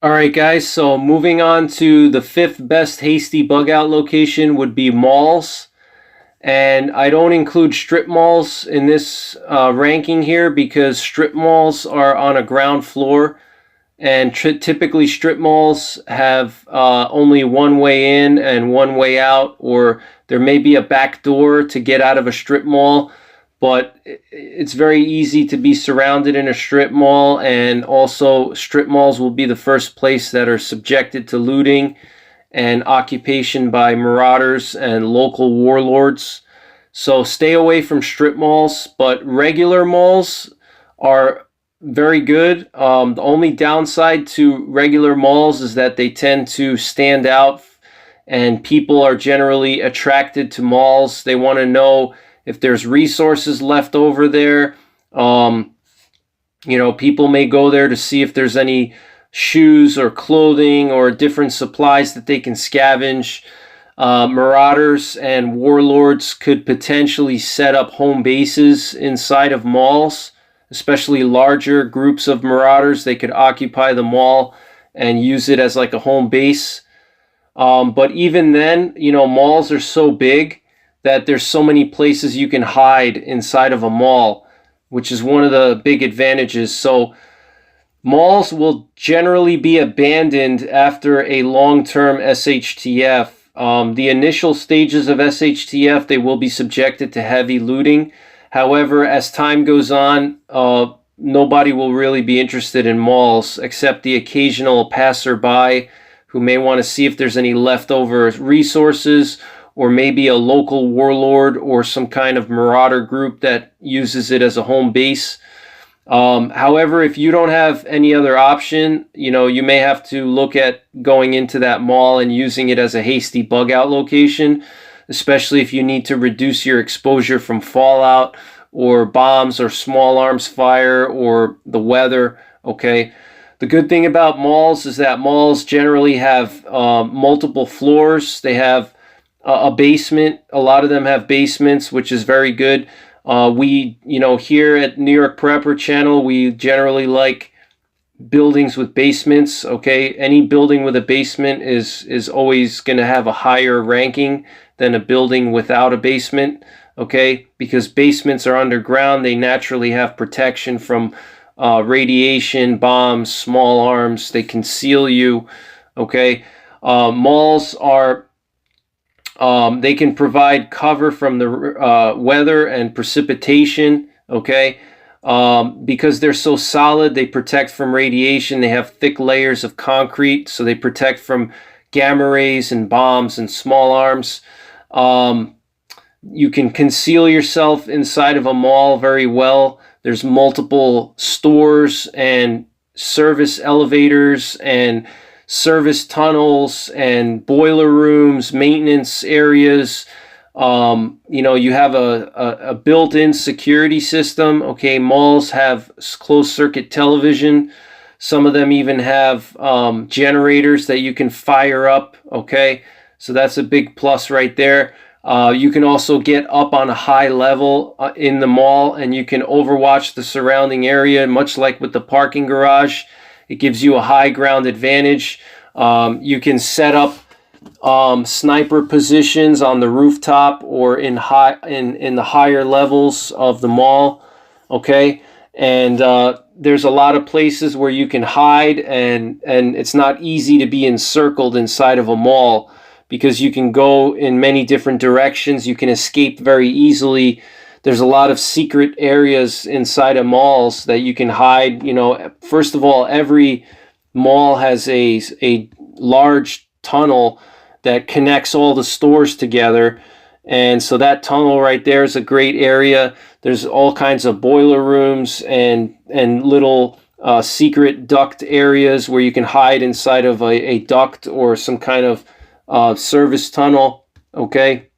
All right, guys, so moving on to the fifth best hasty bug out location would be malls. And I don't include strip malls in this ranking here because strip malls are on a ground floor, and typically strip malls have only one way in and one way out, or there may be a back door to get out of a strip mall, but it's very easy to be surrounded in a strip mall, and also strip malls will be the first place that are subjected to looting and occupation by marauders and local warlords. So stay away from strip malls, but regular malls are very good. The only downside to regular malls is that they tend to stand out, and people are generally attracted to malls. They want to know if there's resources left over there. People may go there to see if there's any shoes or clothing or different supplies that they can scavenge. Marauders and warlords could potentially set up home bases inside of malls, especially larger groups of marauders. They could occupy the mall and use it as like a home base. But even then, malls are so big that there's so many places you can hide inside of a mall, which is one of the big advantages. So malls will generally be abandoned after a long-term SHTF. The initial stages of SHTF, they will be subjected to heavy looting. However, as time goes on, nobody will really be interested in malls except the occasional passerby who may want to see if there's any leftover resources, or maybe a local warlord or some kind of marauder group that uses it as a home base. However, if you don't have any other option, you may have to look at going into that mall and using it as a hasty bug out location, especially if you need to reduce your exposure from fallout or bombs or small arms fire or the weather. Okay. The good thing about malls is that malls generally have multiple floors. They have a basement. A lot of them have basements, which is very good. Here at NYPrepper channel, we generally like buildings with basements. Okay, any building with a basement is always going to have a higher ranking than a building without a basement. Okay, because basements are underground, they naturally have protection from radiation, bombs, small arms. They conceal you. Okay, malls are. They can provide cover from the weather and precipitation, okay? Because they're so solid, they protect from radiation. They have thick layers of concrete, so they protect from gamma rays and bombs and small arms. You can conceal yourself inside of a mall very well. There's multiple stores and service elevators and service tunnels and boiler rooms, maintenance areas. You have a built-in security system. Okay, malls have closed circuit television. Some of them even have generators that you can fire up. Okay, so that's a big plus right there. You can also get up on a high level in the mall, and you can overwatch the surrounding area, much like with the parking garage. It gives you a high ground advantage. You can set up sniper positions on the rooftop or in the higher levels of the mall. Okay, and there's a lot of places where you can hide, and it's not easy to be encircled inside of a mall because you can go in many different directions. You can escape very easily. There's a lot of secret areas inside of malls that you can hide. First of all, every mall has a large tunnel that connects all the stores together, and so that tunnel right there is a great area. There's all kinds of boiler rooms and little secret duct areas where you can hide inside of a duct or some kind of service tunnel. Okay,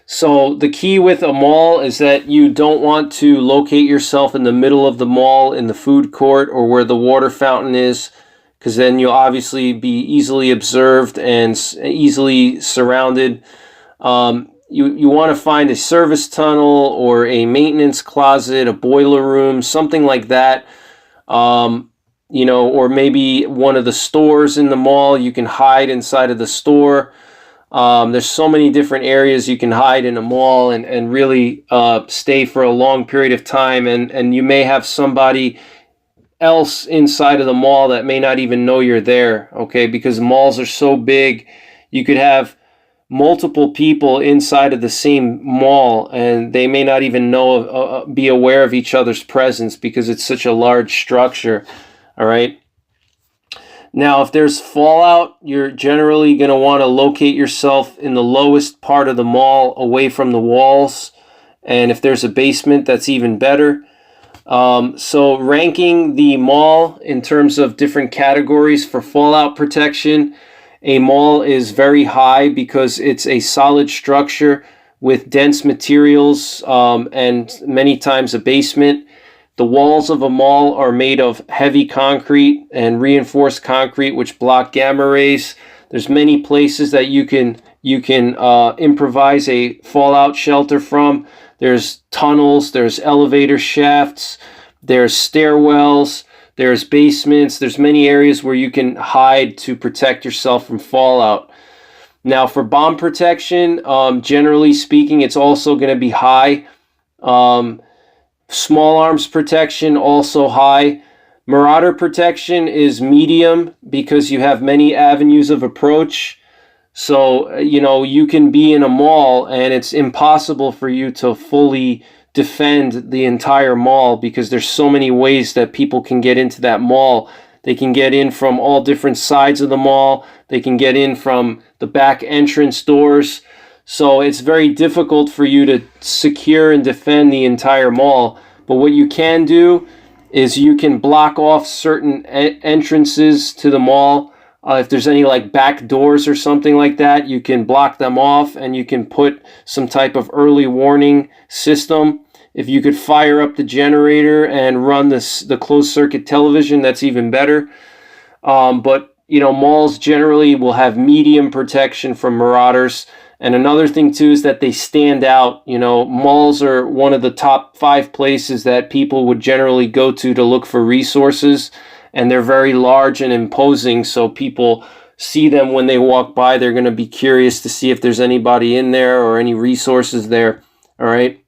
so the key with a mall is that you don't want to locate yourself in the middle of the mall in the food court or where the water fountain is, because then you'll obviously be easily observed and easily surrounded. You want to find a service tunnel or a maintenance closet, a boiler room, something like that. you know, or maybe one of the stores in the mall. You can hide inside of the store. There's so many different areas you can hide in a mall and really stay for a long period of time. And you may have somebody else inside of the mall that may not even know you're there, okay? Because malls are so big, you could have multiple people inside of the same mall and they may not even know, be aware of each other's presence because it's such a large structure, all right? Now, if there's fallout, you're generally going to want to locate yourself in the lowest part of the mall away from the walls. And if there's a basement, that's even better. So ranking the mall in terms of different categories for fallout protection, a mall is very high because it's a solid structure with dense materials and many times a basement. The walls of a mall are made of heavy concrete and reinforced concrete which block gamma rays. There's many places that you can improvise a fallout shelter from. There's tunnels, there's elevator shafts, there's stairwells, there's basements. There's many areas where you can hide to protect yourself from fallout. Now for bomb protection, generally speaking, it's also going to be high. Small arms protection, also high. Marauder protection is medium because you have many avenues of approach. So, you know, you can be in a mall and it's impossible for you to fully defend the entire mall because there's so many ways that people can get into that mall. They can get in from all different sides of the mall. They can get in from the back entrance doors. So it's very difficult for you to secure and defend the entire mall. But what you can do is you can block off certain entrances to the mall. If there's any like back doors or something like that, you can block them off and you can put some type of early warning system. If you could fire up the generator and run the closed circuit television, that's even better. But you know, malls generally will have medium protection from marauders. And another thing too is that they stand out. You know, malls are one of the top 5 places that people would generally go to look for resources. And they're very large and imposing, so people see them when they walk by. They're going to be curious to see if there's anybody in there or any resources there. All right.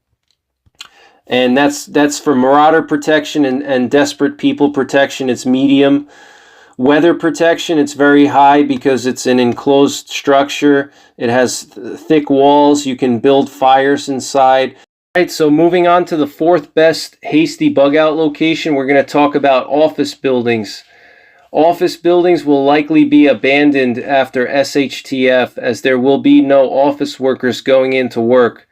And that's for marauder protection and desperate people protection. It's medium. Weather protection, it's very high because it's an enclosed structure. It has thick walls. You can build fires inside. All right, so moving on to the 4th best hasty bug out location, we're going to talk about office buildings. Office buildings will likely be abandoned after SHTF as there will be no office workers going into work.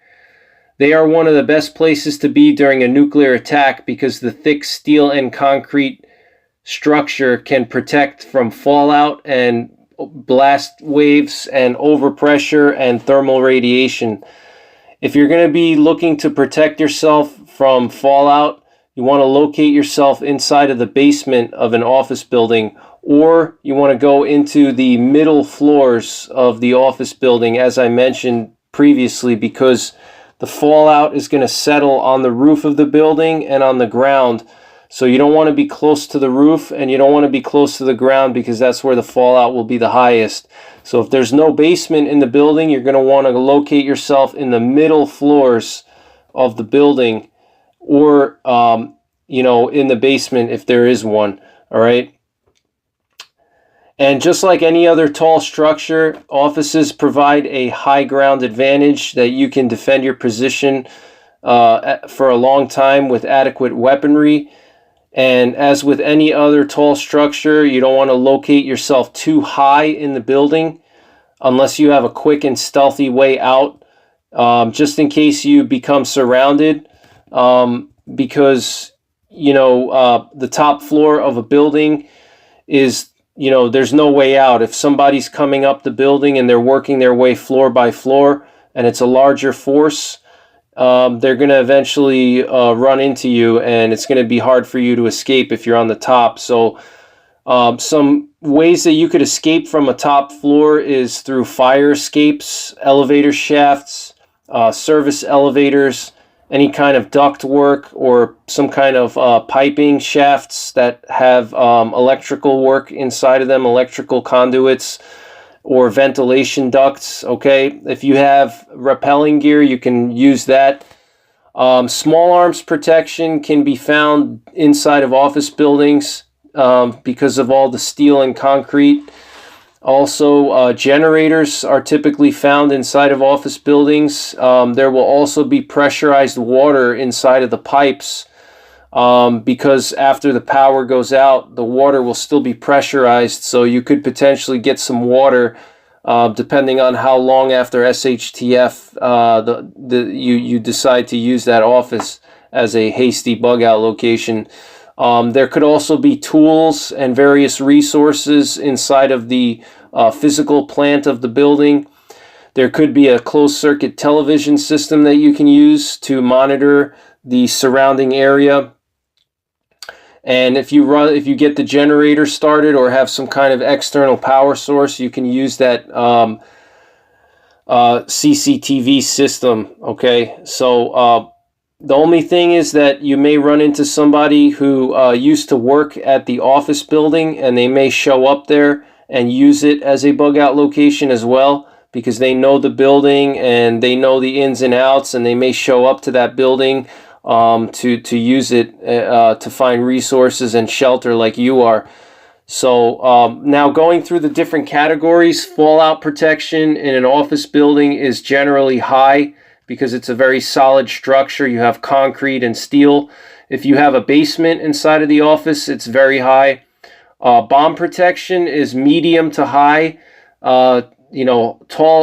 They are one of the best places to be during a nuclear attack because the thick steel and concrete structure can protect from fallout and blast waves and overpressure and thermal radiation. If you're going to be looking to protect yourself from fallout, you want to locate yourself inside of the basement of an office building, or you want to go into the middle floors of the office building, as I mentioned previously, because the fallout is going to settle on the roof of the building and on the ground. So you don't want to be close to the roof and you don't want to be close to the ground because that's where the fallout will be the highest. So if there's no basement in the building, you're going to want to locate yourself in the middle floors of the building, or you know, in the basement if there is one. All right. And just like any other tall structure, offices provide a high ground advantage that you can defend your position for a long time with adequate weaponry. And as with any other tall structure, you don't want to locate yourself too high in the building unless you have a quick and stealthy way out, just in case you become surrounded, because, you know, the top floor of a building is, you know, there's no way out. If somebody's coming up the building and they're working their way floor by floor and it's a larger force, they're going to eventually run into you, and it's going to be hard for you to escape if you're on the top. So some ways that you could escape from a top floor is through fire escapes, elevator shafts, service elevators, any kind of duct work or some kind of piping shafts that have electrical work inside of them, electrical conduits or ventilation ducts. Okay, if you have rappelling gear, you can use that. Small arms protection can be found inside of office buildings because of all the steel and concrete. Also, generators are typically found inside of office buildings. There will also be pressurized water inside of the pipes because after the power goes out, the water will still be pressurized. So you could potentially get some water depending on how long after SHTF you decide to use that office as a hasty bug out location. There could also be tools and various resources inside of the physical plant of the building. There could be a closed circuit television system that you can use to monitor the surrounding area. And if you get the generator started or have some kind of external power source, you can use that CCTV system. Okay, so the only thing is that you may run into somebody who used to work at the office building, and they may show up there and use it as a bug out location as well, because they know the building and they know the ins and outs, and they may show up to that building to use it to find resources and shelter like you are. So now going through the different categories, fallout protection in an office building is generally high because it's a very solid structure. You have concrete and steel. If you have a basement inside of the office, it's very high. Bomb protection is medium to high. Tall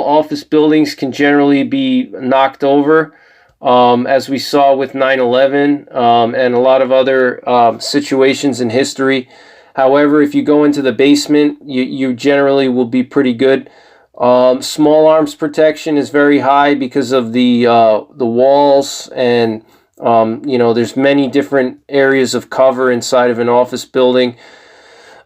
office buildings can generally be knocked over, as we saw with 9/11 and a lot of other situations in history. However, if you go into the basement, you generally will be pretty good. Small arms protection is very high because of the walls, and there's many different areas of cover inside of an office building.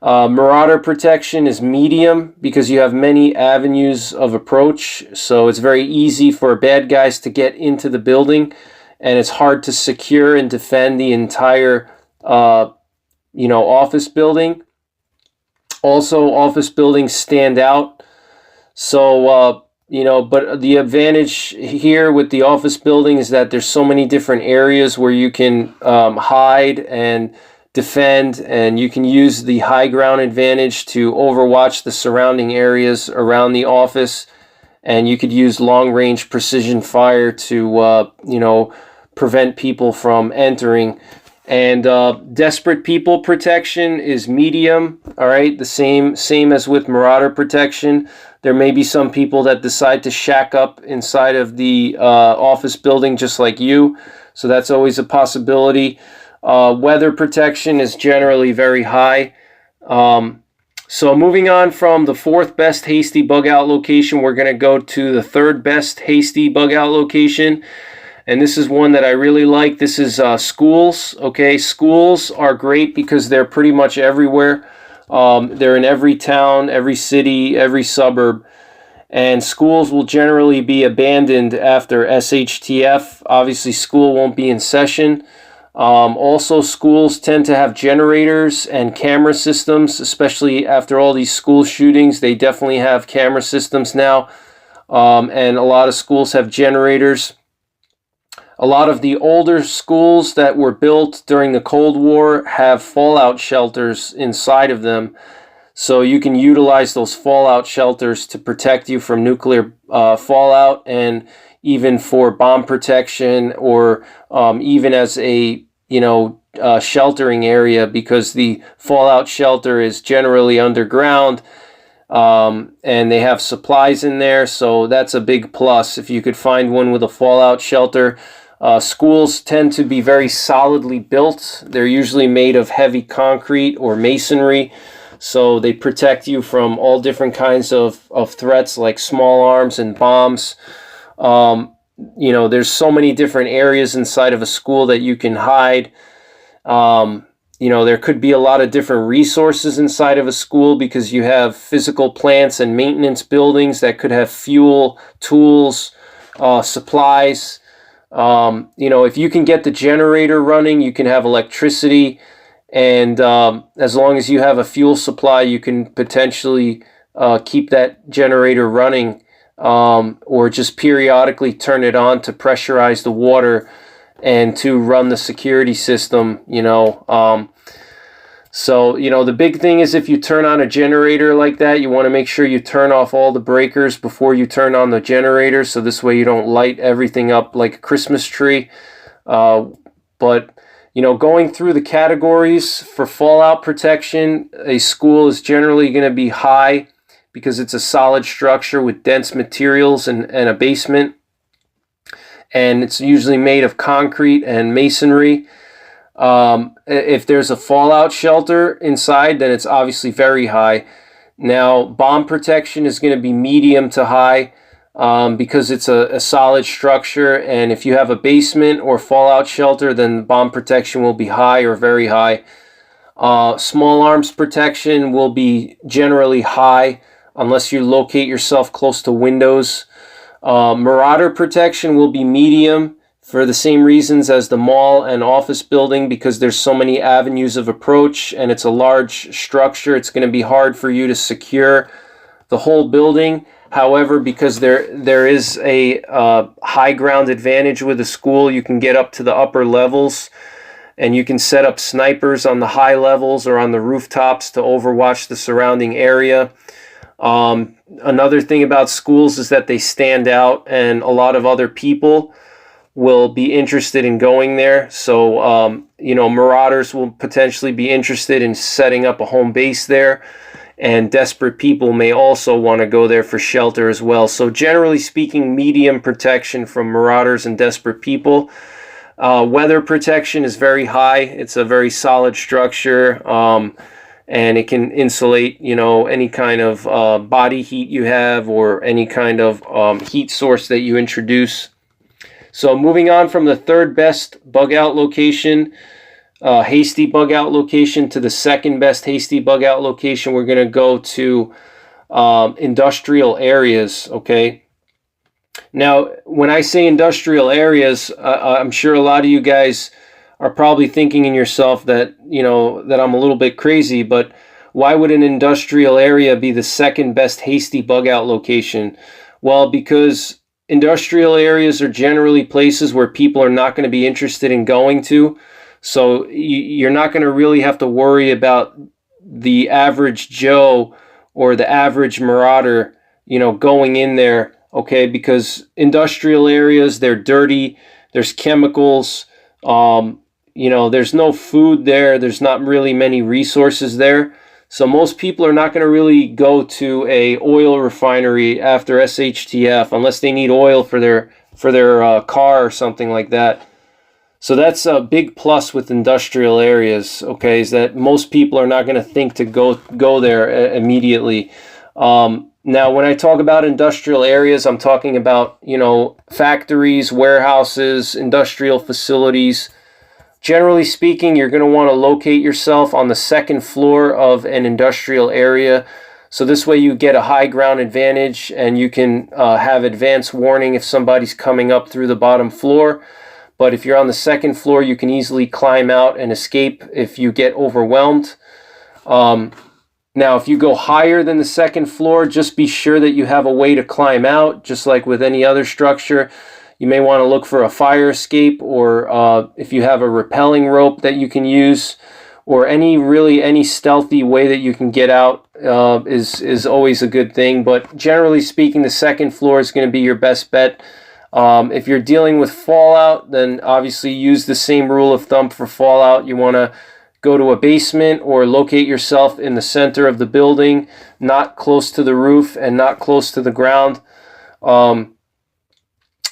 Marauder protection is medium because you have many avenues of approach, so it's very easy for bad guys to get into the building, and it's hard to secure and defend the entire office building. Also, office buildings stand out. So, but the advantage here with the office building is that there's so many different areas where you can hide and defend, and you can use the high ground advantage to overwatch the surrounding areas around the office, and you could use long-range precision fire to, prevent people from entering. And desperate people protection is medium. All right, the same as with marauder protection. There may be some people that decide to shack up inside of the office building just like you, so that's always a possibility. Weather protection is generally very high. So moving on from the fourth best hasty bug out location, we're going to go to the third best hasty bug out location. And this is one that I really like. This is schools. Okay, schools are great because they're pretty much everywhere. They're in every town, every city, every suburb. And schools will generally be abandoned after SHTF. Obviously, school won't be in session. Also, schools tend to have generators and camera systems, especially after all these school shootings. They definitely have camera systems now, and a lot of schools have generators. A lot of the older schools that were built during the Cold War have fallout shelters inside of them, so you can utilize those fallout shelters to protect you from nuclear fallout, and even for bomb protection, or even as a sheltering area, because the fallout shelter is generally underground, and they have supplies in there, so that's a big plus if you could find one with a fallout shelter. Schools tend to be very solidly built. They're usually made of heavy concrete or masonry, so they protect you from all different kinds of threats like small arms and bombs. There's so many different areas inside of a school that you can hide. There could be a lot of different resources inside of a school because you have physical plants and maintenance buildings that could have fuel, tools, supplies. If you can get the generator running, you can have electricity, and as long as you have a fuel supply, you can potentially keep that generator running, or just periodically turn it on to pressurize the water and to run the security system. So, the big thing is, if you turn on a generator like that, you want to make sure you turn off all the breakers before you turn on the generator, so this way you don't light everything up like a Christmas tree. But, going through the categories for fallout protection, a school is generally going to be high because it's a solid structure with dense materials and a basement. And it's usually made of concrete and masonry. If there's a fallout shelter inside, then it's obviously very high. Now, bomb protection is going to be medium to high, because it's a solid structure. And if you have a basement or fallout shelter, then bomb protection will be high or very high. Small arms protection will be generally high unless you locate yourself close to windows. Marauder protection will be medium, for the same reasons as the mall and office building, because there's so many avenues of approach and it's a large structure. It's going to be hard for you to secure the whole building. However, because there is a high ground advantage with the school, you can get up to the upper levels and you can set up snipers on the high levels or on the rooftops to overwatch the surrounding area. Another thing about schools is that they stand out, and a lot of other people will be interested in going there. So, marauders will potentially be interested in setting up a home base there, and desperate people may also want to go there for shelter as well. So generally speaking, medium protection from marauders and desperate people. Weather protection is very high. It's a very solid structure, and it can insulate, any kind of body heat you have or any kind of heat source that you introduce. So moving on from the third best bug out location, Hasty bug out location, to the second best Hasty bug out location, we're going to go to industrial areas. Okay. Now, when I say industrial areas, I'm sure a lot of you guys are probably thinking in yourself that, that I'm a little bit crazy, but why would an industrial area be the second best Hasty bug out location? Well, because industrial areas are generally places where people are not going to be interested in going to. So you're not going to really have to worry about the average Joe or the average marauder, going in there, okay? Because industrial areas, they're dirty, there's chemicals, there's no food there, there's not really many resources there. So most people are not going to really go to a oil refinery after SHTF unless they need oil for their car or something like that. So that's a big plus with industrial areas, okay, is that most people are not going to think to go there immediately. Now, when I talk about industrial areas, I'm talking about, factories, warehouses, industrial facilities. Generally speaking, you're going to want to locate yourself on the second floor of an industrial area. So this way you get a high ground advantage, and you can have advance warning if somebody's coming up through the bottom floor. But if you're on the second floor, you can easily climb out and escape if you get overwhelmed. Now, if you go higher than the second floor, just be sure that you have a way to climb out, just like with any other structure. You may want to look for a fire escape, or if you have a rappelling rope that you can use, or any stealthy way that you can get out is always a good thing. But generally speaking, the second floor is going to be your best bet. If you're dealing with fallout, then obviously use the same rule of thumb for fallout. You want to go to a basement or locate yourself in the center of the building, not close to the roof and not close to the ground.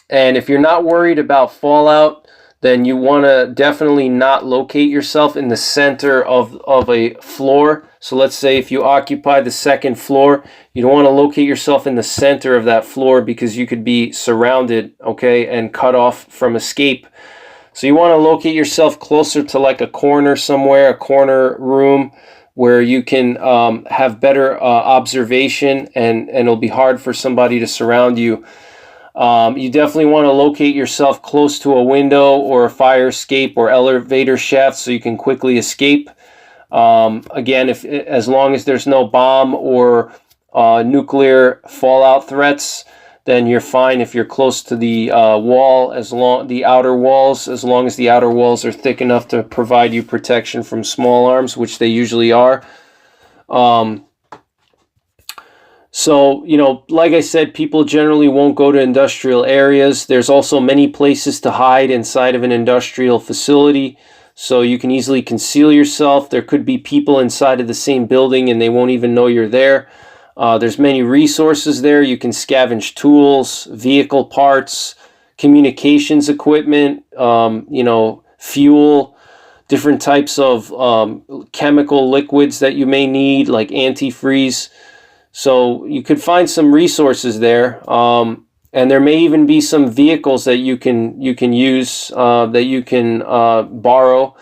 And if you're not worried about fallout, then you want to definitely not locate yourself in the center of a floor. So let's say if you occupy the second floor, you don't want to locate yourself in the center of that floor, because you could be surrounded, okay, and cut off from escape. So you want to locate yourself closer to like a corner somewhere, a corner room, where you can have better observation, and it'll be hard for somebody to surround you. You definitely want to locate yourself close to a window or a fire escape or elevator shaft so you can quickly escape. Again, as long as there's no bomb or nuclear fallout threats, then you're fine if you're close to the wall, the outer walls, as long as the outer walls are thick enough to provide you protection from small arms, which they usually are. So, like I said, people generally won't go to industrial areas. There's also many places to hide inside of an industrial facility, so you can easily conceal yourself. There could be people inside of the same building and they won't even know you're there. There's many resources there. You can scavenge tools, vehicle parts, communications equipment, fuel, different types of chemical liquids that you may need, like antifreeze. So you could find some resources there, and there may even be some vehicles that you can use, that you can borrow.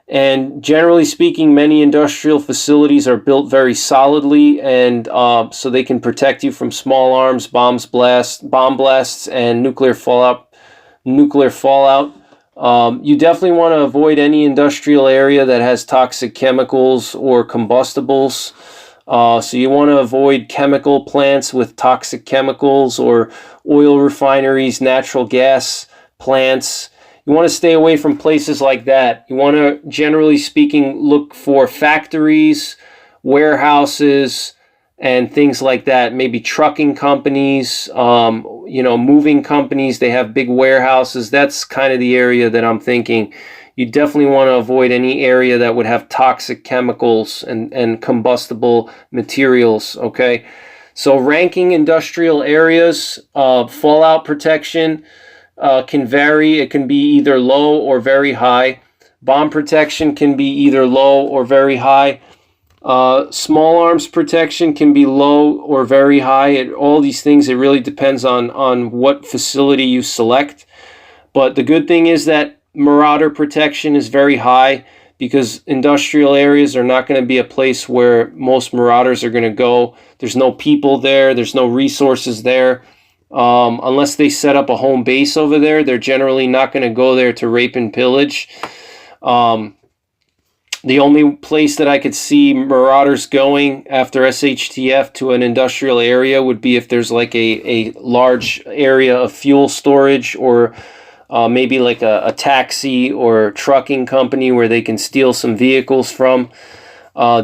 And generally speaking, many industrial facilities are built very solidly, and so they can protect you from small arms, bomb blasts, and nuclear fallout. You definitely want to avoid any industrial area that has toxic chemicals or combustibles. So you want to avoid chemical plants with toxic chemicals, or oil refineries, natural gas plants. You want to stay away from places like that. You want to, generally speaking, look for factories, warehouses, and things like that. Maybe trucking companies, moving companies. They have big warehouses. That's kind of the area that I'm thinking. You definitely want to avoid any area that would have toxic chemicals and combustible materials, okay? So ranking industrial areas, fallout protection can vary. It can be either low or very high. Bomb protection can be either low or very high. Small arms protection can be low or very high. All these things, it really depends on what facility you select. But the good thing is that marauder protection is very high, because industrial areas are not going to be a place where most marauders are going to go. There's no people there. There's no resources there. Unless they set up a home base over there, they're generally not going to go there to rape and pillage. The only place that I could see marauders going after SHTF to an industrial area would be if there's like a large area of fuel storage, or maybe like a taxi or trucking company where they can steal some vehicles from.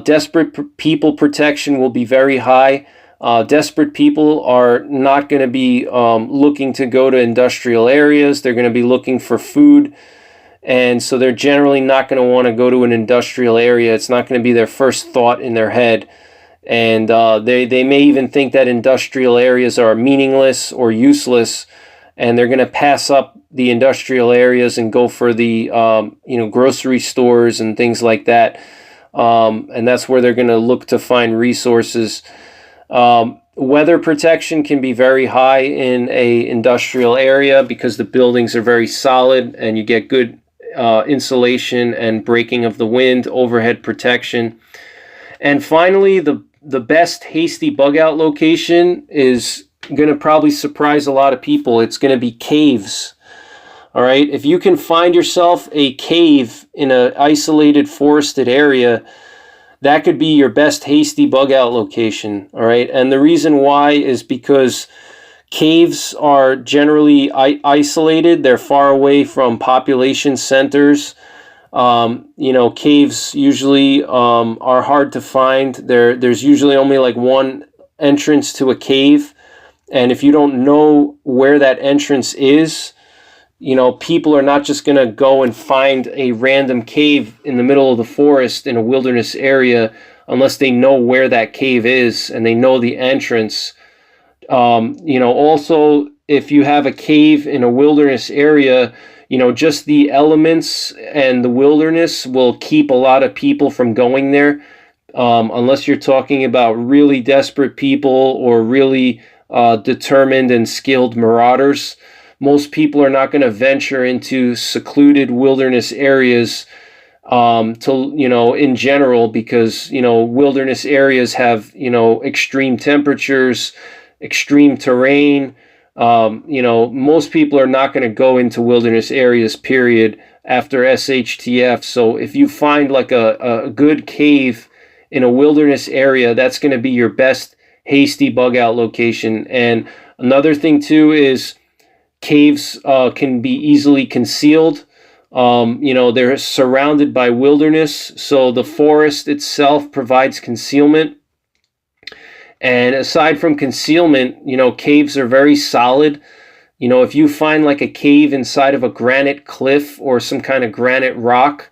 Desperate people protection will be very high. Desperate people are not going to be looking to go to industrial areas. They're going to be looking for food. And so they're generally not going to want to go to an industrial area. It's not going to be their first thought in their head. And they may even think that industrial areas are meaningless or useless, and they're going to pass up the industrial areas and go for the grocery stores and things like that. And that's where they're going to look to find resources. Weather protection can be very high in a industrial area because the buildings are very solid and you get good insulation and breaking of the wind, overhead protection. And finally, the best hasty bug out location is going to probably surprise a lot of people. It's going to be caves. All right, if you can find yourself a cave in an isolated forested area, that could be your best hasty bug out location. All right, and the reason why is because caves are generally isolated. They're far away from population centers. Caves usually are hard to find. There's usually only like one entrance to a cave. And if you don't know where that entrance is, people are not just going to go and find a random cave in the middle of the forest in a wilderness area unless they know where that cave is and they know the entrance. Also, if you have a cave in a wilderness area, just the elements and the wilderness will keep a lot of people from going there. Unless you're talking about really desperate people or really determined and skilled marauders. Most people are not going to venture into secluded wilderness areas in general, because wilderness areas have extreme temperatures, extreme terrain, Most people are not going to go into wilderness areas, period, after SHTF. So if you find like a good cave in a wilderness area, that's going to be your best hasty bug out location. And another thing too is caves can be easily concealed. They're surrounded by wilderness, so the forest itself provides concealment. And aside from concealment, caves are very solid. If you find like a cave inside of a granite cliff or some kind of granite rock,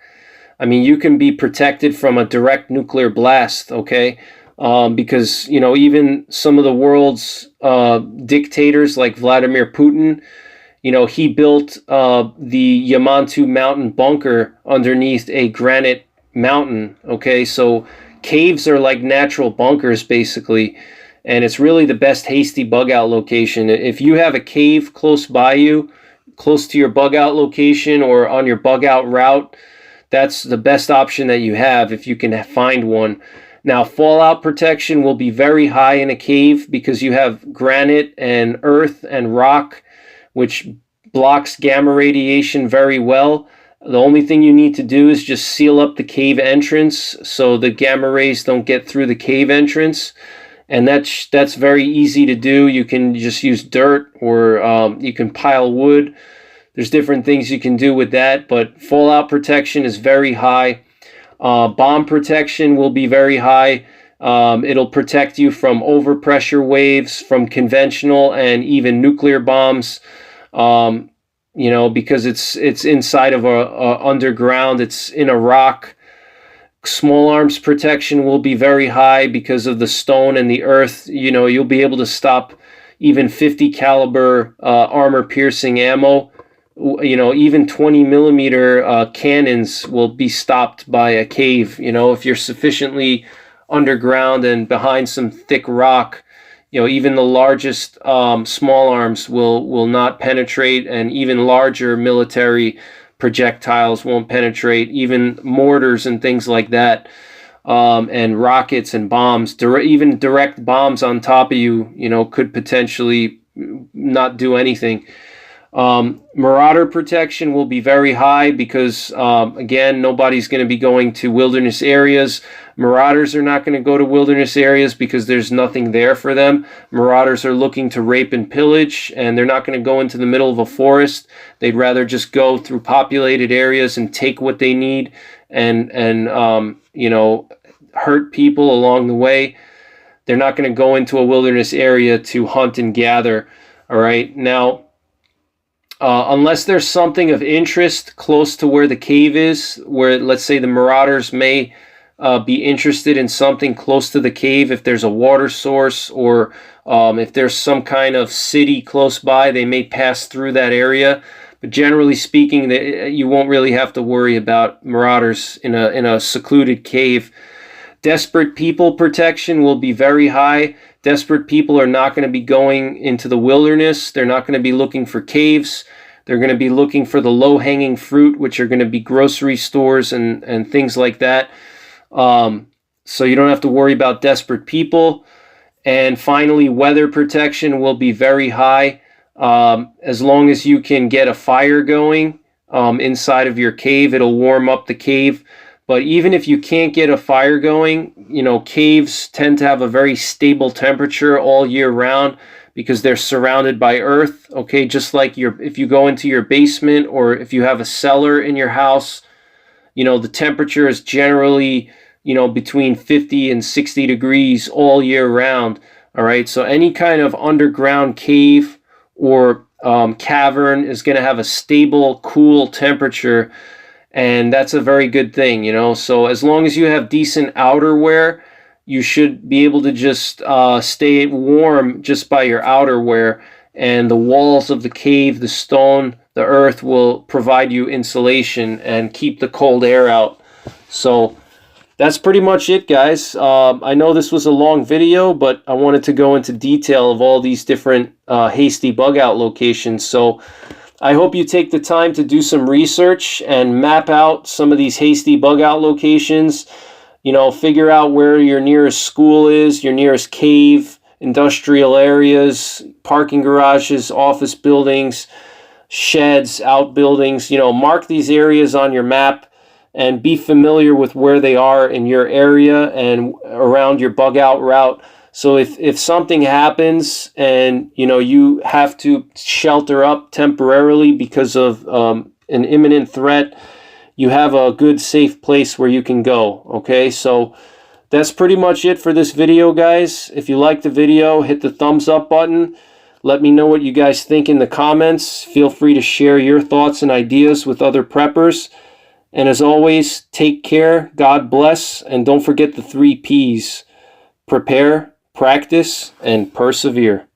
I mean, you can be protected from a direct nuclear blast, okay? Because, even some of the world's dictators like Vladimir Putin, he built the Yamantu mountain bunker underneath a granite mountain, okay? So caves are like natural bunkers, basically, and it's really the best hasty bug out location. If you have a cave close by you, close to your bug out location or on your bug out route, that's the best option that you have if you can find one. Now, fallout protection will be very high in a cave because you have granite and earth and rock, which blocks gamma radiation very well. The only thing you need to do is just seal up the cave entrance so the gamma rays don't get through the cave entrance. And that's very easy to do. You can just use dirt, or you can pile wood. There's different things you can do with that, but fallout protection is very high. Bomb protection will be very high. It'll protect you from overpressure waves, from conventional and even nuclear bombs. Because it's inside of a underground, it's in a rock. Small arms protection will be very high because of the stone and the earth. You'll be able to stop even 50 caliber armor piercing ammo. Even 20 millimeter cannons will be stopped by a cave. If you're sufficiently underground and behind some thick rock, even the largest small arms will not penetrate, and even larger military projectiles won't penetrate, even mortars and things like that, and rockets and bombs, even direct bombs on top of you, could potentially not do anything. Marauder protection will be very high because, again, nobody's going to be going to wilderness areas. Marauders are not going to go to wilderness areas because there's nothing there for them. Marauders are looking to rape and pillage, and they're not going to go into the middle of a forest. They'd rather just go through populated areas and take what they need and hurt people along the way. They're not going to go into a wilderness area to hunt and gather. All right. Now, unless there's something of interest close to where the cave is, where, let's say, the marauders may be interested in something close to the cave, if there's a water source, or if there's some kind of city close by, they may pass through that area. But generally speaking, you won't really have to worry about marauders in a secluded cave. Desperate people protection will be very high. Desperate people are not going to be going into the wilderness. They're not going to be looking for caves. They're going to be looking for the low-hanging fruit, which are going to be grocery stores and things like that. So you don't have to worry about desperate people. And finally, weather protection will be very high. As long as you can get a fire going inside of your cave, it'll warm up the cave. But even if you can't get a fire going, caves tend to have a very stable temperature all year round because they're surrounded by earth. Okay, just like if you go into your basement, or if you have a cellar in your house, the temperature is generally, between 50 and 60 degrees all year round. All right, so any kind of underground cave or cavern is going to have a stable, cool temperature. And that's a very good thing, So as long as you have decent outerwear, you should be able to just stay warm just by your outerwear. And the walls of the cave, the stone, the earth will provide you insulation and keep the cold air out. So that's pretty much it, guys. I know this was a long video, but I wanted to go into detail of all these different hasty bug out locations. So I hope you take the time to do some research and map out some of these hasty bug out locations. Figure out where your nearest school is, your nearest cave, industrial areas, parking garages, office buildings, sheds, outbuildings. You know, mark these areas on your map and be familiar with where they are in your area and around your bug out route. So if something happens and, you know, you have to shelter up temporarily because of an imminent threat, you have a good safe place where you can go. Okay, so that's pretty much it for this video, guys. If you like the video, hit the thumbs up button. Let me know what you guys think in the comments. Feel free to share your thoughts and ideas with other preppers. And as always, take care, God bless, and don't forget the 3 Ps: prepare, practice, and persevere.